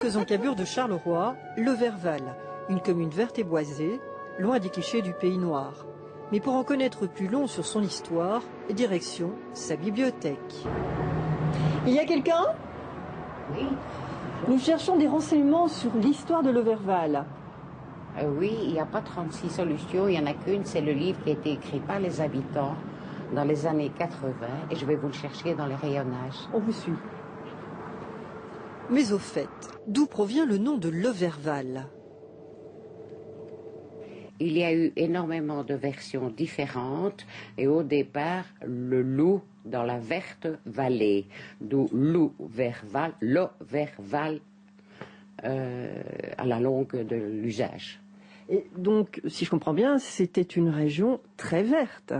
Quelques encablures de Charleroi, Le Verval, une commune verte et boisée, loin des clichés du pays noir. Mais pour en connaître plus long sur son histoire, direction sa bibliothèque. Il y a quelqu'un? Oui. Nous cherchons des renseignements sur l'histoire de Le Verval. Oui, il n'y a pas 36 solutions, il n'y en a qu'une, c'est le livre qui a été écrit par les habitants dans les années 80 et je vais vous le chercher dans les rayonnages. On vous suit. Mais au fait, d'où provient le nom de Le Verval? Il y a eu énormément de versions différentes et au départ, le loup dans la verte vallée, d'où loup Verval, le Verval à la longue de l'usage. Et donc, si je comprends bien, c'était une région très verte.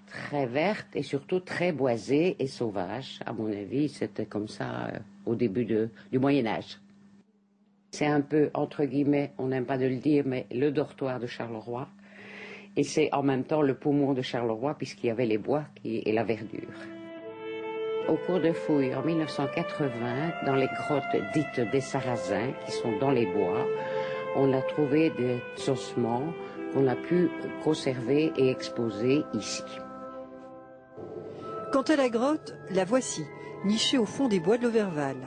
Très verte et surtout très boisée et sauvage. À mon avis, c'était comme ça au début du Moyen-Âge. C'est un peu, entre guillemets, on n'aime pas de le dire, mais le dortoir de Charleroi. Et c'est en même temps le poumon de Charleroi, puisqu'il y avait les bois et la verdure. Au cours de fouilles en 1980, dans les grottes dites des Sarrasins, qui sont dans les bois, on a trouvé des ossements qu'on a pu conserver et exposer ici. Quant à la grotte, la voici, nichée au fond des bois de l'Auverval.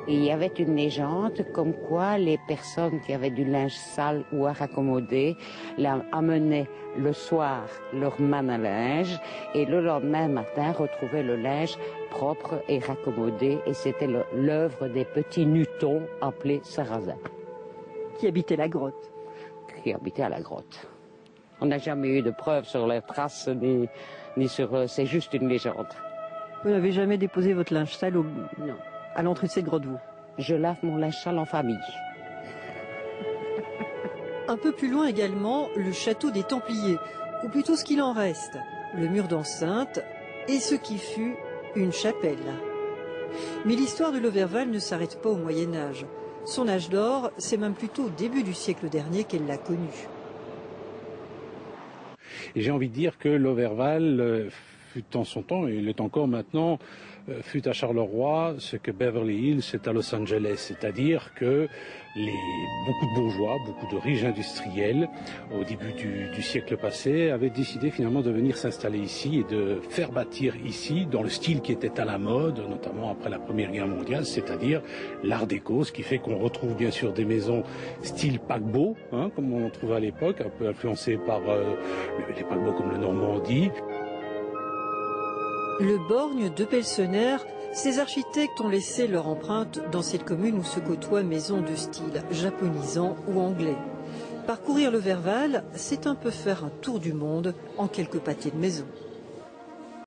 Il y avait une légende comme quoi les personnes qui avaient du linge sale ou à raccommoder amenaient le soir leur manne à linge et le lendemain matin retrouvaient le linge propre et raccommodé et c'était l'œuvre des petits Nutons appelés Sarrasins. Qui habitaient la grotte. Qui habitaient à la grotte. On n'a jamais eu de preuves sur leurs traces ni sur... c'est juste une légende. Vous n'avez jamais déposé votre linge sale Non. À l'entrée de cette grotte, vous? Je lave mon linge sale en famille. Un peu plus loin également, le château des Templiers, ou plutôt ce qu'il en reste, le mur d'enceinte et ce qui fut une chapelle. Mais l'histoire de l'Auverval ne s'arrête pas au Moyen-Âge. Son âge d'or, c'est même plutôt au début du siècle dernier qu'elle l'a connu. Et j'ai envie de dire que l'Auverval fut en son temps, et il est encore maintenant, fut à Charleroi ce que Beverly Hills est à Los Angeles, c'est-à-dire que beaucoup de bourgeois, beaucoup de riches industriels, au début du siècle passé, avaient décidé finalement de venir s'installer ici et de faire bâtir ici, dans le style qui était à la mode, notamment après la Première Guerre mondiale, c'est-à-dire l'art déco, ce qui fait qu'on retrouve bien sûr des maisons style paquebot, comme on en trouvait à l'époque, un peu influencées par les paquebots comme le Normandie. Le borgne de Pelsener, ces architectes ont laissé leur empreinte dans cette commune où se côtoient maisons de style japonisant ou anglais. Parcourir le Verval, c'est un peu faire un tour du monde en quelques pâtés de maison.